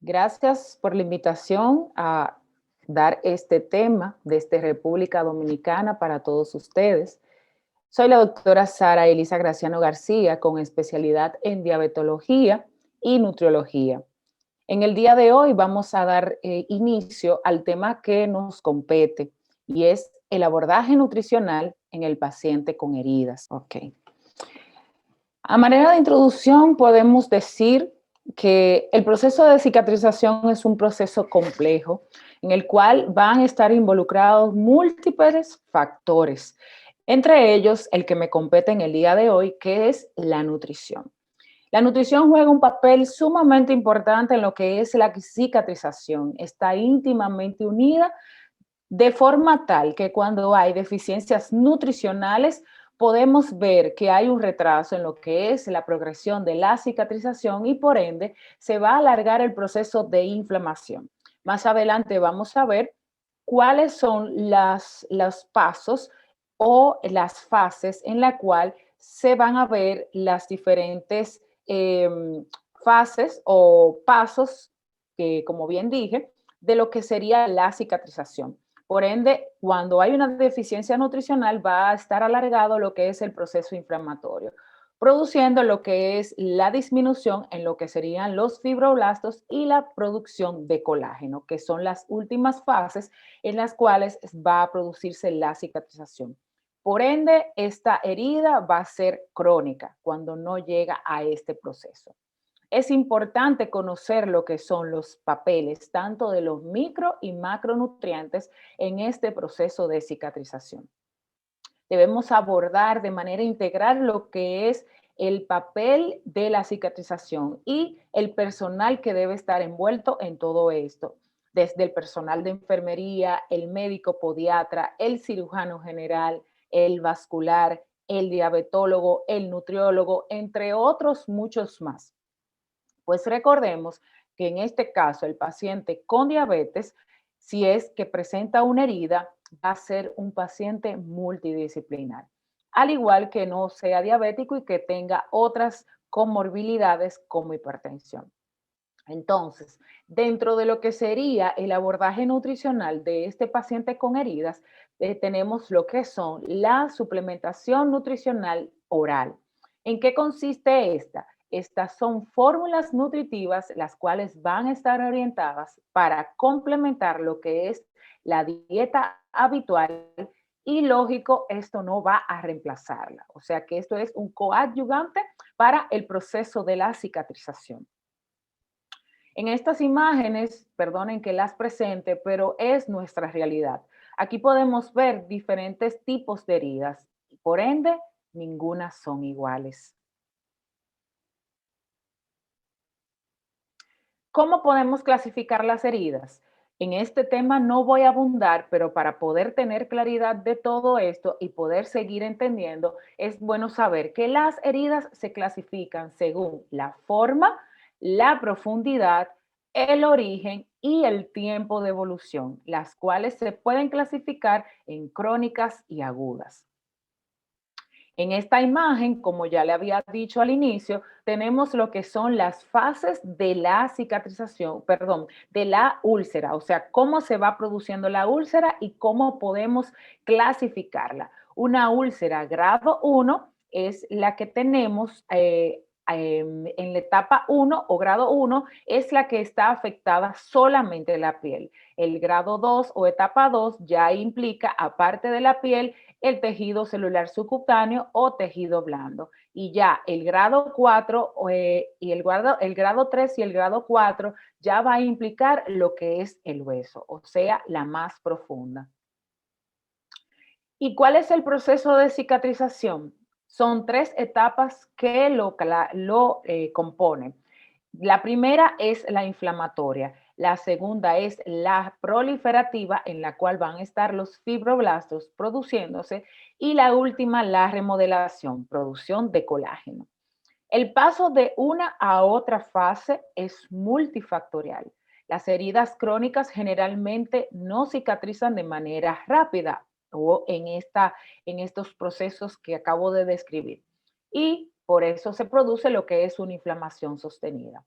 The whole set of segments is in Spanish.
Gracias por la invitación a dar este tema desde República Dominicana para todos ustedes. Soy la doctora Sara Elisa Graciano García, con especialidad en diabetología y nutriología. En el día de hoy vamos a dar inicio al tema que nos compete y es el abordaje nutricional en el paciente con heridas. Okay. A manera de introducción podemos decir que el proceso de cicatrización es un proceso complejo en el cual van a estar involucrados múltiples factores, entre ellos el que me compete en el día de hoy, que es la nutrición. La nutrición juega un papel sumamente importante en lo que es la cicatrización. Está íntimamente unida de forma tal que cuando hay deficiencias nutricionales podemos ver que hay un retraso en lo que es la progresión de la cicatrización y por ende se va a alargar el proceso de inflamación. Más adelante vamos a ver cuáles son los pasos o las fases en la cual se van a ver las diferentes eh, fases o pasos, que como bien dije, de lo que sería la cicatrización. Por ende, cuando hay una deficiencia nutricional va a estar alargado lo que es el proceso inflamatorio, produciendo lo que es la disminución en lo que serían los fibroblastos y la producción de colágeno, que son las últimas fases en las cuales va a producirse la cicatrización. Por ende, esta herida va a ser crónica cuando no llega a este proceso. Es importante conocer lo que son los papeles, tanto de los micro y macronutrientes en este proceso de cicatrización. Debemos abordar de manera integral lo que es el papel de la cicatrización y el personal que debe estar envuelto en todo esto, desde el personal de enfermería, el médico podiatra, el cirujano general, el vascular, el diabetólogo, el nutriólogo, entre otros muchos más. Pues recordemos que en este caso el paciente con diabetes, si es que presenta una herida, va a ser un paciente multidisciplinar, al igual que no sea diabético y que tenga otras comorbilidades como hipertensión. Entonces, dentro de lo que sería el abordaje nutricional de este paciente con heridas, tenemos lo que son la suplementación nutricional oral. ¿En qué consiste esta? Estas son fórmulas nutritivas las cuales van a estar orientadas para complementar lo que es la dieta habitual y lógico, esto no va a reemplazarla. O sea que esto es un coadyuvante para el proceso de la cicatrización. En estas imágenes, perdonen que las presente, pero es nuestra realidad. Aquí podemos ver diferentes tipos de heridas y por ende, ninguna son iguales. ¿Cómo podemos clasificar las heridas? En este tema no voy a abundar, pero para poder tener claridad de todo esto y poder seguir entendiendo, es bueno saber que las heridas se clasifican según la forma, la profundidad, el origen y el tiempo de evolución, las cuales se pueden clasificar en crónicas y agudas. En esta imagen, como ya le había dicho al inicio, tenemos lo que son las fases de la cicatrización, perdón, de la úlcera, o sea, cómo se va produciendo la úlcera y cómo podemos clasificarla. Una úlcera grado 1 es la que tenemos en la etapa 1 o grado 1, es la que está afectada solamente la piel. El grado 2 o etapa 2 ya implica, aparte de la piel, el tejido celular subcutáneo o tejido blando. Y ya el grado 4 y el grado 3 y el grado 4 ya va a implicar lo que es el hueso, o sea, la más profunda. ¿Y cuál es el proceso de cicatrización? Son tres etapas que lo componen. La primera es la inflamatoria, la segunda es la proliferativa, en la cual van a estar los fibroblastos produciéndose, y la última, la remodelación, producción de colágeno. El paso de una a otra fase es multifactorial. Las heridas crónicas generalmente no cicatrizan de manera rápida o en estos procesos que acabo de describir. Y por eso se produce lo que es una inflamación sostenida.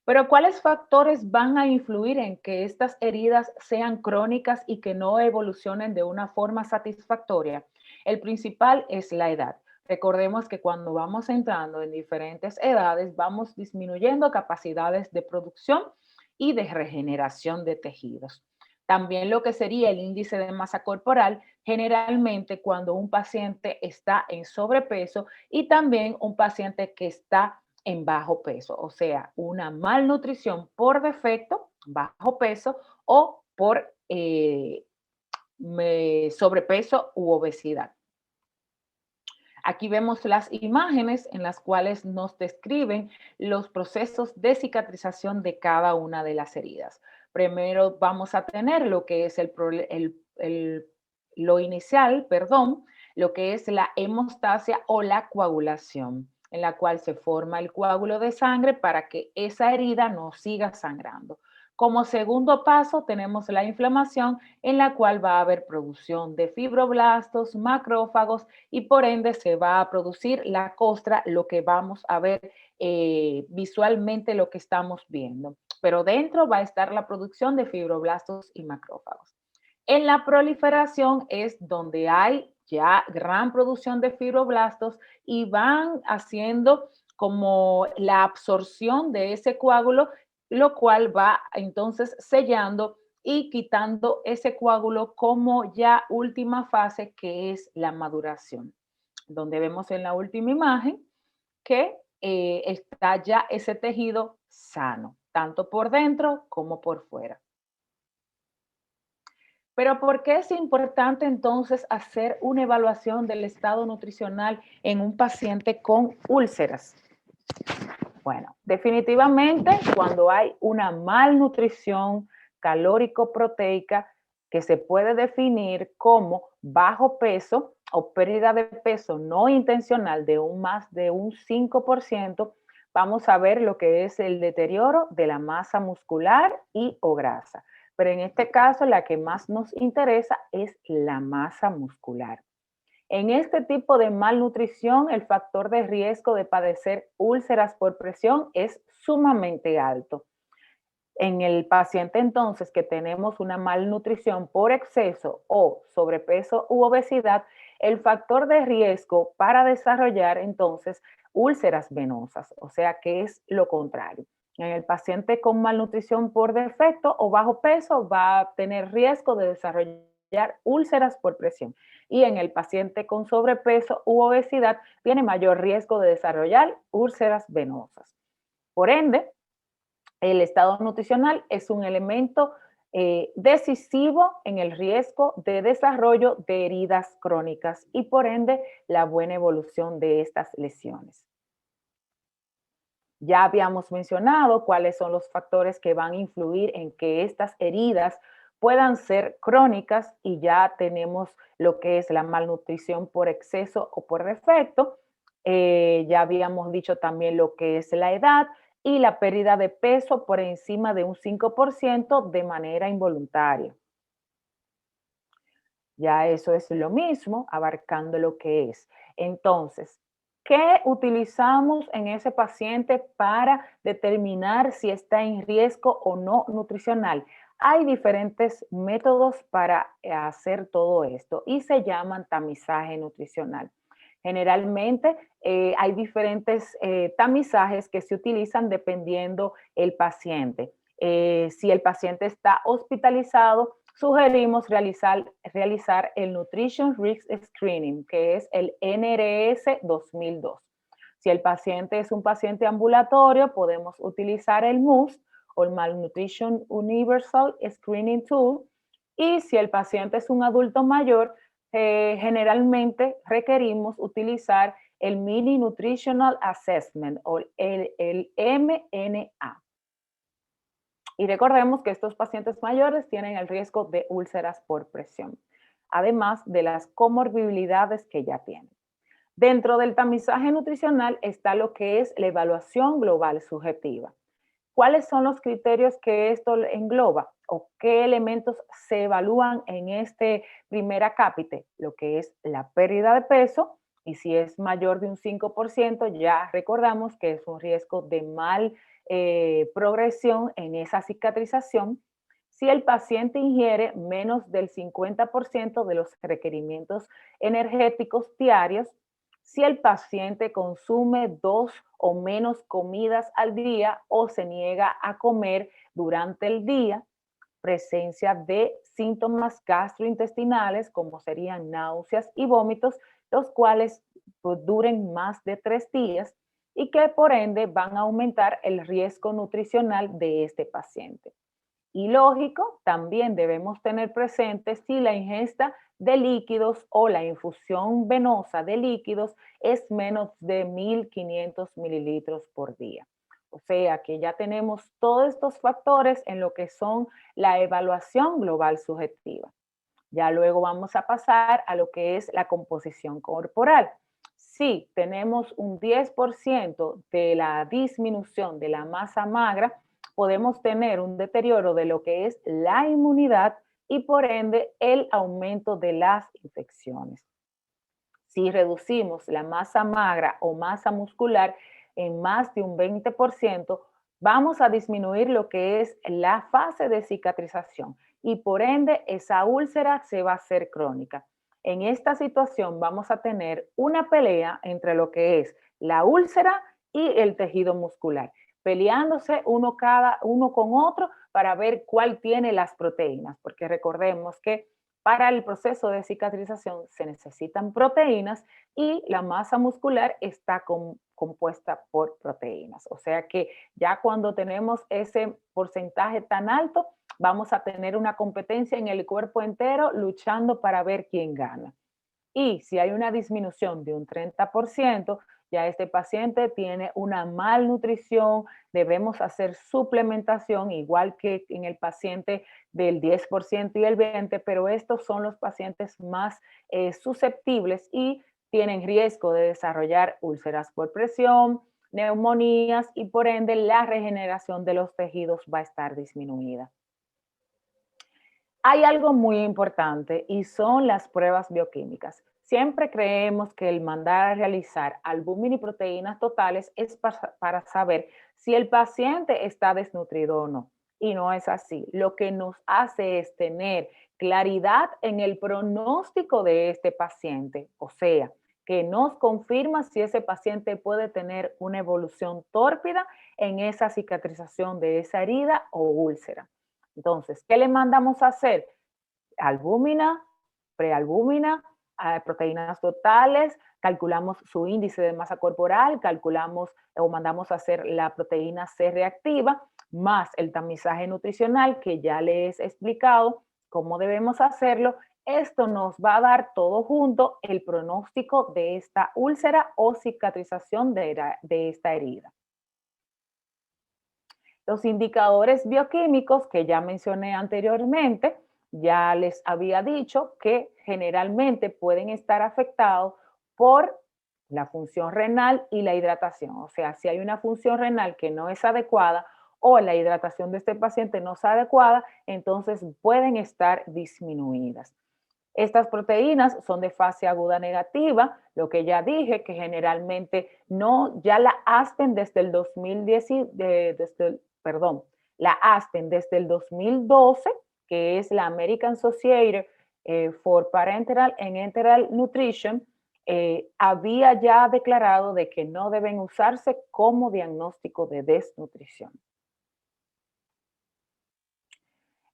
Pero ¿cuáles factores van a influir en que estas heridas sean crónicas y que no evolucionen de una forma satisfactoria? El principal es la edad. Recordemos que cuando vamos entrando en diferentes edades, vamos disminuyendo capacidades de producción y de regeneración de tejidos. También lo que sería el índice de masa corporal, generalmente cuando un paciente está en sobrepeso y también un paciente que está en bajo peso, o sea, una malnutrición por defecto, bajo peso o por sobrepeso u obesidad. Aquí vemos las imágenes en las cuales nos describen los procesos de cicatrización de cada una de las heridas. Primero vamos a tener lo que es lo inicial, perdón, lo que es la hemostasia o la coagulación, en la cual se forma el coágulo de sangre para que esa herida no siga sangrando. Como segundo paso tenemos la inflamación, en la cual va a haber producción de fibroblastos, macrófagos y por ende se va a producir la costra, lo que vamos a ver visualmente, lo que estamos viendo. Pero dentro va a estar la producción de fibroblastos y macrófagos. En la proliferación es donde hay ya gran producción de fibroblastos y van haciendo como la absorción de ese coágulo, lo cual va entonces sellando y quitando ese coágulo como ya última fase, que es la maduración, donde vemos en la última imagen que está ya ese tejido sano, tanto por dentro como por fuera. Pero ¿por qué es importante entonces hacer una evaluación del estado nutricional en un paciente con úlceras? Bueno, definitivamente cuando hay una malnutrición calórico-proteica que se puede definir como bajo peso o pérdida de peso no intencional de más de un 5%, vamos a ver lo que es el deterioro de la masa muscular y o grasa. Pero en este caso la que más nos interesa es la masa muscular. En este tipo de malnutrición, el factor de riesgo de padecer úlceras por presión es sumamente alto. En el paciente entonces que tenemos una malnutrición por exceso o sobrepeso u obesidad, el factor de riesgo para desarrollar entonces úlceras venosas, o sea que es lo contrario. En el paciente con malnutrición por defecto o bajo peso va a tener riesgo de desarrollar úlceras por presión. Y en el paciente con sobrepeso u obesidad tiene mayor riesgo de desarrollar úlceras venosas. Por ende, el estado nutricional es un elemento decisivo en el riesgo de desarrollo de heridas crónicas y por ende la buena evolución de estas lesiones. Ya habíamos mencionado cuáles son los factores que van a influir en que estas heridas puedan ser crónicas y ya tenemos lo que es la malnutrición por exceso o por defecto. Ya habíamos dicho también lo que es la edad y la pérdida de peso por encima de un 5% de manera involuntaria. Ya eso es lo mismo, abarcando lo que es. Entonces, ¿qué utilizamos en ese paciente para determinar si está en riesgo o no nutricional? Hay diferentes métodos para hacer todo esto y se llaman tamizaje nutricional. Generalmente hay diferentes tamizajes que se utilizan dependiendo el paciente. Si el paciente está hospitalizado, sugerimos realizar el Nutrition Risk Screening, que es el NRS 2002. Si el paciente es un paciente ambulatorio, podemos utilizar el MUST o el Malnutrition Universal Screening Tool. Y si el paciente es un adulto mayor, generalmente requerimos utilizar el Mini Nutritional Assessment o el MNA. Y recordemos que estos pacientes mayores tienen el riesgo de úlceras por presión, además de las comorbilidades que ya tienen. Dentro del tamizaje nutricional está lo que es la evaluación global subjetiva. ¿Cuáles son los criterios que esto engloba o qué elementos se evalúan en este primer acápite? Lo que es la pérdida de peso Y si es mayor de un 5%, ya recordamos que es un riesgo de mal progresión en esa cicatrización. Si el paciente ingiere menos del 50% de los requerimientos energéticos diarios, si el paciente consume 2 o menos comidas al día o se niega a comer durante el día, presencia de síntomas gastrointestinales como serían náuseas y vómitos, los cuales pues, duren más de 3 días y que por ende van a aumentar el riesgo nutricional de este paciente. Y lógico, también debemos tener presente si la ingesta de líquidos o la infusión venosa de líquidos es menos de 1.500 mililitros por día. O sea que ya tenemos todos estos factores en lo que son la evaluación global subjetiva. Ya luego vamos a pasar a lo que es la composición corporal. Si tenemos un 10% de la disminución de la masa magra, podemos tener un deterioro de lo que es la inmunidad y por ende el aumento de las infecciones. Si reducimos la masa magra o masa muscular en más de un 20%, vamos a disminuir lo que es la fase de cicatrización y por ende esa úlcera se va a hacer crónica. En esta situación vamos a tener una pelea entre lo que es la úlcera y el tejido muscular, peleándose uno con otro para ver cuál tiene las proteínas, porque recordemos que para el proceso de cicatrización se necesitan proteínas y la masa muscular está compuesta por proteínas. O sea que ya cuando tenemos ese porcentaje tan alto, vamos a tener una competencia en el cuerpo entero luchando para ver quién gana. Y si hay una disminución de un 30%, ya este paciente tiene una malnutrición, debemos hacer suplementación, igual que en el paciente del 10% y el 20%, pero estos son los pacientes más susceptibles y tienen riesgo de desarrollar úlceras por presión, neumonías y por ende la regeneración de los tejidos va a estar disminuida. Hay algo muy importante y son las pruebas bioquímicas. Siempre creemos que el mandar a realizar albúmina y proteínas totales es para saber si el paciente está desnutrido o no. Y no es así. Lo que nos hace es tener claridad en el pronóstico de este paciente. O sea, que nos confirma si ese paciente puede tener una evolución tórpida en esa cicatrización de esa herida o úlcera. Entonces, ¿qué le mandamos a hacer? Albúmina, prealbúmina, proteínas totales, calculamos su índice de masa corporal, calculamos o mandamos a hacer la proteína C reactiva, más el tamizaje nutricional que ya les he explicado cómo debemos hacerlo. Esto nos va a dar todo junto el pronóstico de esta úlcera o cicatrización de esta herida. Los indicadores bioquímicos que ya mencioné anteriormente, ya les había dicho que generalmente pueden estar afectados por la función renal y la hidratación. O sea, si hay una función renal que no es adecuada o la hidratación de este paciente no es adecuada, entonces pueden estar disminuidas. Estas proteínas son de fase aguda negativa, lo que ya dije, que generalmente no, ya la Aspen desde el 2010, la Aspen desde el 2012, que es la American Society for Parenteral and Enteral Nutrition, había ya declarado de que no deben usarse como diagnóstico de desnutrición.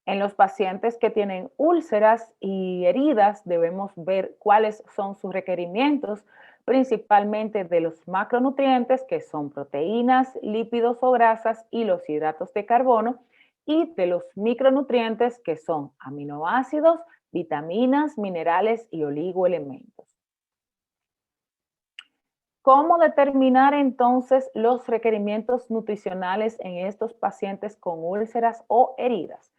En los pacientes que tienen úlceras y heridas debemos ver cuáles son sus requerimientos, principalmente de los macronutrientes, que son proteínas, lípidos o grasas y los hidratos de carbono, y de los micronutrientes, que son aminoácidos, vitaminas, minerales y oligoelementos. ¿Cómo determinar entonces los requerimientos nutricionales en estos pacientes con úlceras o heridas?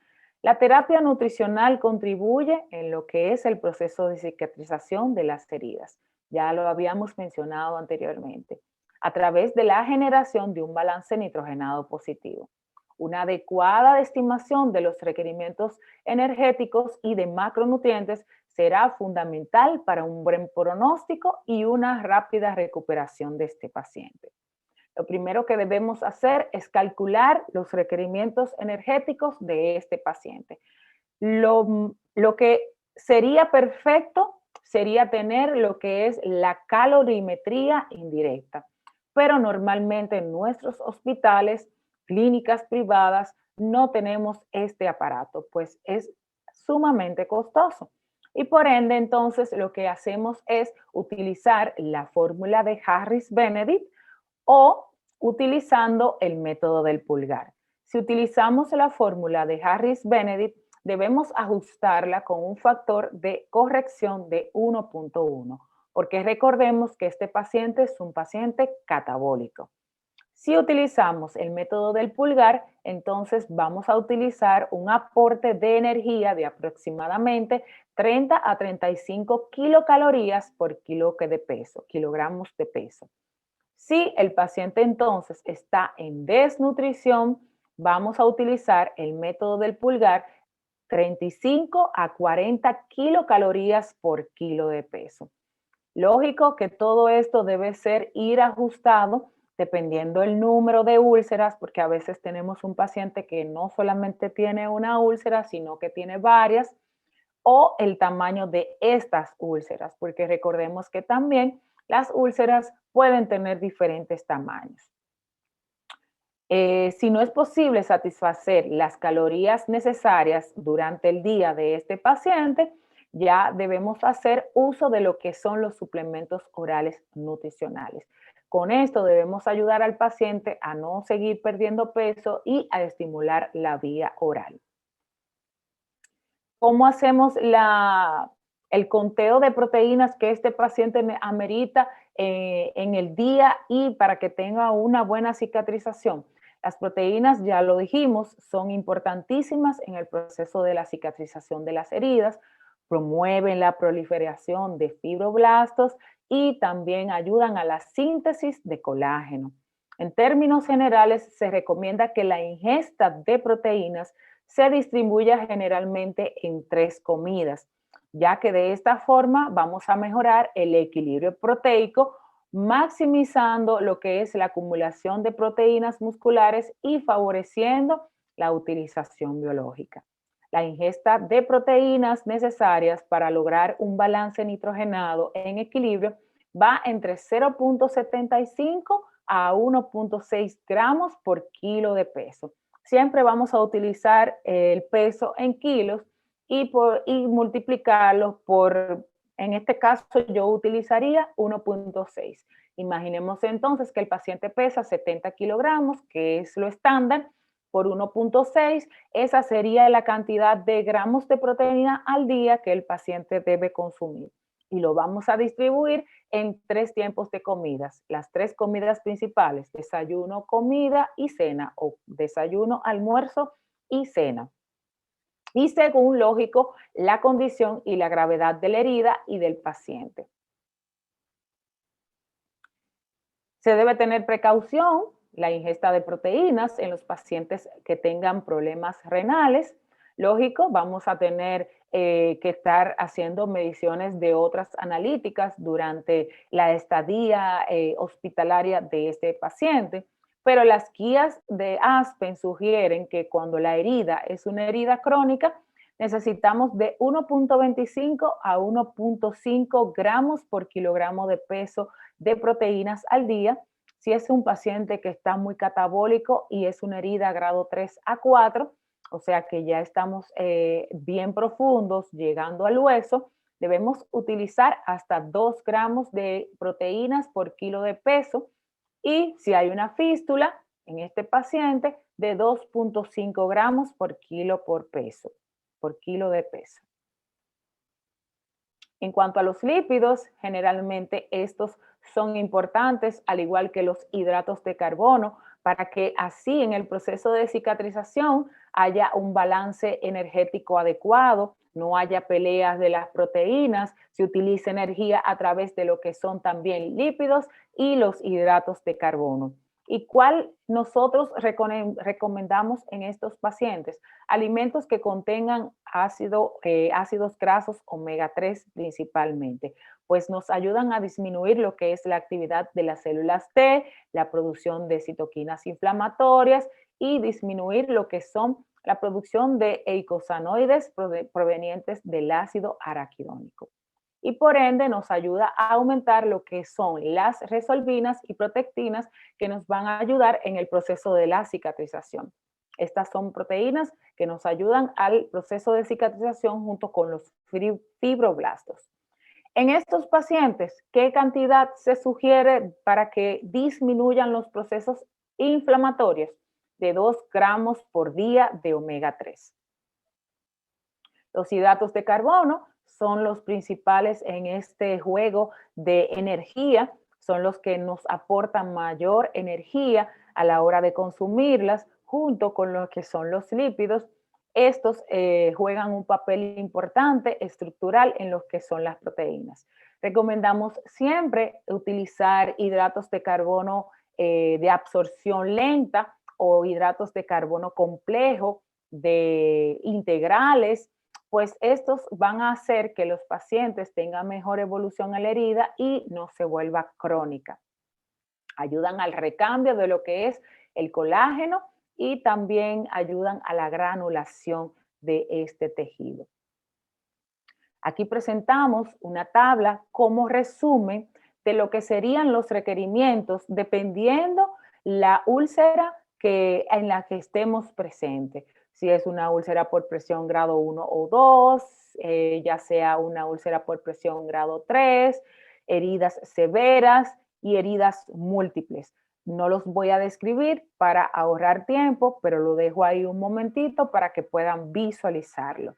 La terapia nutricional contribuye en lo que es el proceso de cicatrización de las heridas. Ya lo habíamos mencionado anteriormente, a través de la generación de un balance nitrogenado positivo. Una adecuada estimación de los requerimientos energéticos y de macronutrientes será fundamental para un buen pronóstico y una rápida recuperación de este paciente. Lo primero que debemos hacer es calcular los requerimientos energéticos de este paciente. Lo que sería perfecto sería tener lo que es la calorimetría indirecta, pero normalmente en nuestros hospitales, clínicas privadas, no tenemos este aparato, pues es sumamente costoso. Y por ende, entonces, lo que hacemos es utilizar la fórmula de Harris-Benedict o utilizando el método del pulgar. Si utilizamos la fórmula de Harris-Benedict, debemos ajustarla con un factor de corrección de 1.1, porque recordemos que este paciente es un paciente catabólico. Si utilizamos el método del pulgar, entonces vamos a utilizar un aporte de energía de aproximadamente 30 a 35 kilocalorías por kilogramos de peso. Si el paciente entonces está en desnutrición, vamos a utilizar el método del pulgar 35 a 40 kilocalorías por kilo de peso. Lógico que todo esto debe ir ajustado dependiendo el número de úlceras, porque a veces tenemos un paciente que no solamente tiene una úlcera, sino que tiene varias, o el tamaño de estas úlceras, porque recordemos que también las úlceras pueden tener diferentes tamaños. Si no es posible satisfacer las calorías necesarias durante el día de este paciente, ya debemos hacer uso de lo que son los suplementos orales nutricionales. Con esto debemos ayudar al paciente a no seguir perdiendo peso y a estimular la vía oral. ¿Cómo hacemos el conteo de proteínas que este paciente amerita en el día y para que tenga una buena cicatrización? Las proteínas, ya lo dijimos, son importantísimas en el proceso de la cicatrización de las heridas, promueven la proliferación de fibroblastos y también ayudan a la síntesis de colágeno. En términos generales, se recomienda que la ingesta de proteínas se distribuya generalmente en 3 comidas, ya que de esta forma vamos a mejorar el equilibrio proteico, maximizando lo que es la acumulación de proteínas musculares y favoreciendo la utilización biológica. La ingesta de proteínas necesarias para lograr un balance nitrogenado en equilibrio va entre 0.75 a 1.6 gramos por kilo de peso. Siempre vamos a utilizar el peso en kilos y multiplicarlo por, en este caso yo utilizaría 1.6. Imaginemos entonces que el paciente pesa 70 kilogramos, que es lo estándar, por 1.6, esa sería la cantidad de gramos de proteína al día que el paciente debe consumir. Y lo vamos a distribuir en 3 tiempos de comidas. Las 3 comidas principales, desayuno, comida y cena, o desayuno, almuerzo y cena. Y según, lógico, la condición y la gravedad de la herida y del paciente. Se debe tener precaución la ingesta de proteínas en los pacientes que tengan problemas renales. Lógico, vamos a tener que estar haciendo mediciones de otras analíticas durante la estadía hospitalaria de este paciente, pero las guías de Aspen sugieren que cuando la herida es una herida crónica, necesitamos de 1.25 a 1.5 gramos por kilogramo de peso de proteínas al día. Si es un paciente que está muy catabólico y es una herida grado 3 a 4, o sea que ya estamos bien profundos, llegando al hueso, debemos utilizar hasta 2 gramos de proteínas por kilo de peso. Y si hay una fístula en este paciente, de 2.5 gramos por kilo de peso. En cuanto a los lípidos, generalmente estos son importantes, al igual que los hidratos de carbono, para que así en el proceso de cicatrización haya un balance energético adecuado, no haya peleas de las proteínas, se utilice energía a través de lo que son también lípidos y los hidratos de carbono. ¿Y cuál nosotros recomendamos en estos pacientes? Alimentos que contengan ácidos grasos omega 3 principalmente, pues nos ayudan a disminuir lo que es la actividad de las células T, la producción de citoquinas inflamatorias y disminuir lo que son la producción de eicosanoides provenientes del ácido araquidónico. Y por ende nos ayuda a aumentar lo que son las resolvinas y protectinas que nos van a ayudar en el proceso de la cicatrización. Estas son proteínas que nos ayudan al proceso de cicatrización junto con los fibroblastos. En estos pacientes, ¿qué cantidad se sugiere para que disminuyan los procesos inflamatorios? De 2 gramos por día de omega 3. Los hidratos de carbono son los principales en este juego de energía, son los que nos aportan mayor energía a la hora de consumirlas, junto con lo que son los lípidos. Estos juegan un papel importante estructural en lo que son las proteínas. Recomendamos siempre utilizar hidratos de carbono de absorción lenta o hidratos de carbono complejo, de integrales, pues estos van a hacer que los pacientes tengan mejor evolución en la herida y no se vuelva crónica. Ayudan al recambio de lo que es el colágeno y también ayudan a la granulación de este tejido. Aquí presentamos una tabla como resumen de lo que serían los requerimientos dependiendo la úlcera en la que estemos presentes. Si es una úlcera por presión grado 1 o 2, ya sea una úlcera por presión grado 3, heridas severas y heridas múltiples. No los voy a describir para ahorrar tiempo, pero lo dejo ahí un momentito para que puedan visualizarlo.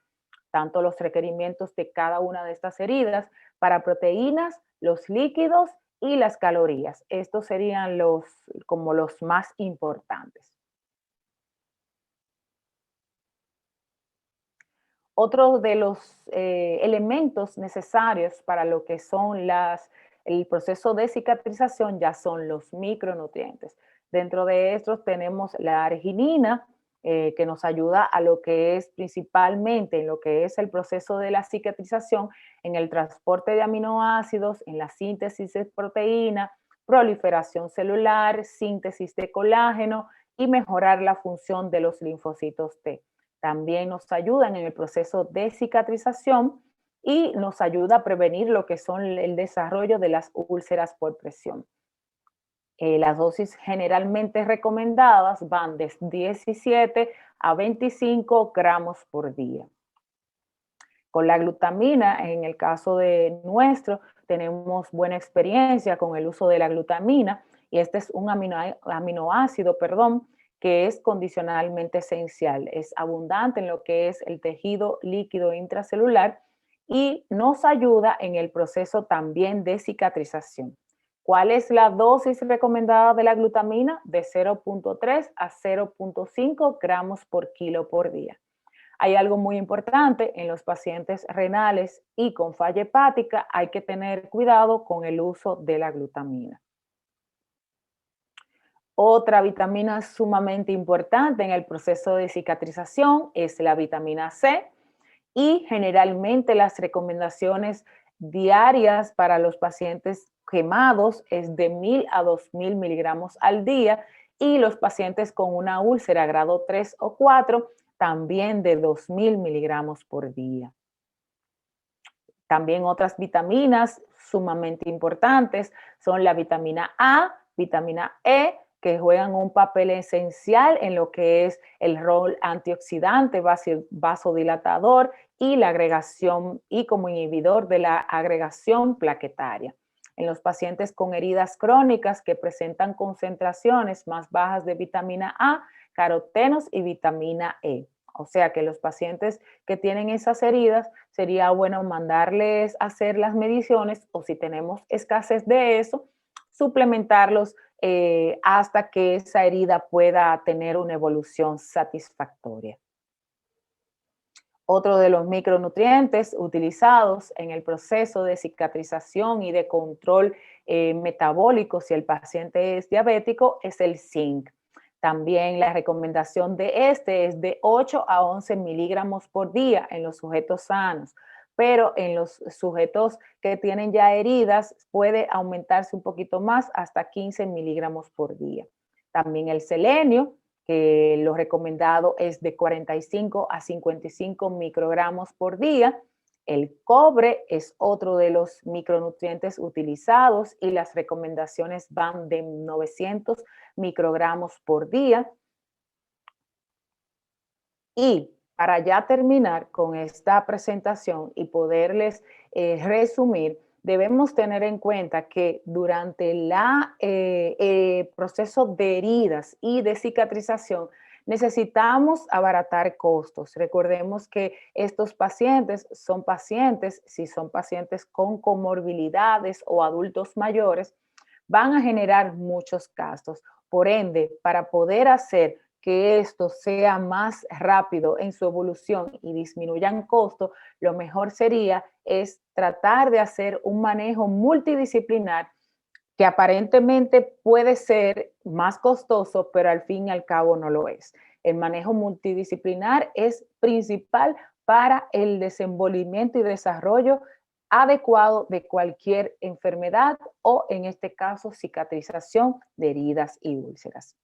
Tanto los requerimientos de cada una de estas heridas para proteínas, los líquidos y las calorías. Estos serían como los más importantes. Otro de los elementos necesarios para lo que son el proceso de cicatrización ya son los micronutrientes. Dentro de estos tenemos la arginina, que nos ayuda a lo que es principalmente en lo que es el proceso de la cicatrización, en el transporte de aminoácidos, en la síntesis de proteína, proliferación celular, síntesis de colágeno y mejorar la función de los linfocitos T. También nos ayudan en el proceso de cicatrización y nos ayuda a prevenir lo que son el desarrollo de las úlceras por presión. Las dosis generalmente recomendadas van de 17 a 25 gramos por día. Con la glutamina, en el caso de nuestro, tenemos buena experiencia con el uso de la glutamina y este es un aminoácido, que es condicionalmente esencial. Es abundante en lo que es el tejido líquido intracelular y nos ayuda en el proceso también de cicatrización. ¿Cuál es la dosis recomendada de la glutamina? De 0.3 a 0.5 gramos por kilo por día. Hay algo muy importante en los pacientes renales y con falla hepática, hay que tener cuidado con el uso de la glutamina. Otra vitamina sumamente importante en el proceso de cicatrización es la vitamina C y generalmente las recomendaciones diarias para los pacientes quemados es de 1000 a 2000 miligramos al día y los pacientes con una úlcera grado 3 o 4 también de 2000 miligramos por día. También otras vitaminas sumamente importantes son la vitamina A, vitamina E, que juegan un papel esencial en lo que es el rol antioxidante, vasodilatador y la agregación y como inhibidor de la agregación plaquetaria. En los pacientes con heridas crónicas que presentan concentraciones más bajas de vitamina A, carotenos y vitamina E. O sea que los pacientes que tienen esas heridas, sería bueno mandarles a hacer las mediciones o si tenemos escasez de eso, suplementarlos hasta que esa herida pueda tener una evolución satisfactoria. Otro de los micronutrientes utilizados en el proceso de cicatrización y de control metabólico, si el paciente es diabético, es el zinc. También la recomendación de este es de 8 a 11 miligramos por día en los sujetos sanos, pero en los sujetos que tienen ya heridas puede aumentarse un poquito más hasta 15 miligramos por día. También el selenio, que lo recomendado es de 45 a 55 microgramos por día. El cobre es otro de los micronutrientes utilizados y las recomendaciones van de 900 microgramos por día. Y para ya terminar con esta presentación y poderles resumir, debemos tener en cuenta que durante el proceso de heridas y de cicatrización necesitamos abaratar costos. Recordemos que estos pacientes, si son pacientes con comorbilidades o adultos mayores, van a generar muchos gastos. Por ende, para poder hacer que esto sea más rápido en su evolución y disminuyan costos, lo mejor sería es tratar de hacer un manejo multidisciplinar que aparentemente puede ser más costoso, pero al fin y al cabo no lo es. El manejo multidisciplinar es principal para el desenvolvimiento y desarrollo adecuado de cualquier enfermedad o, en este caso, cicatrización de heridas y úlceras.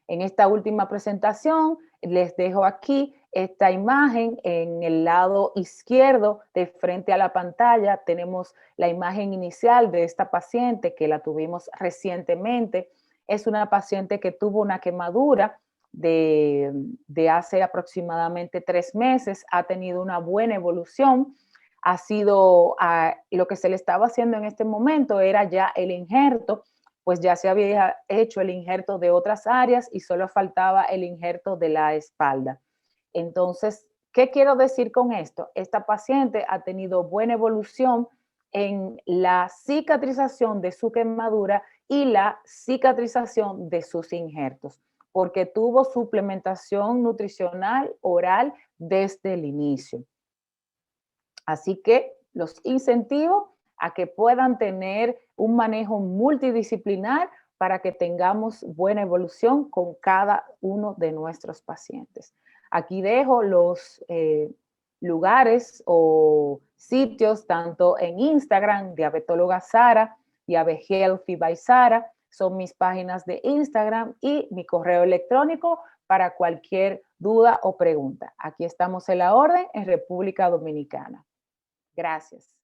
En esta última presentación les dejo aquí esta imagen. En el lado izquierdo de frente a la pantalla tenemos la imagen inicial de esta paciente que la tuvimos recientemente. Es una paciente que tuvo una quemadura de hace aproximadamente 3 meses, ha tenido una buena evolución, ha sido lo que se le estaba haciendo en este momento era ya el injerto, pues ya se había hecho el injerto de otras áreas y solo faltaba el injerto de la espalda. Entonces, ¿qué quiero decir con esto? Esta paciente ha tenido buena evolución en la cicatrización de su quemadura y la cicatrización de sus injertos, porque tuvo suplementación nutricional oral desde el inicio. Así que los incentivo a que puedan tener un manejo multidisciplinar para que tengamos buena evolución con cada uno de nuestros pacientes. Aquí dejo los lugares o sitios tanto en Instagram, Diabetóloga Sara, Healthy by Sara, son mis páginas de Instagram y mi correo electrónico para cualquier duda o pregunta. Aquí estamos en la orden en República Dominicana. Gracias.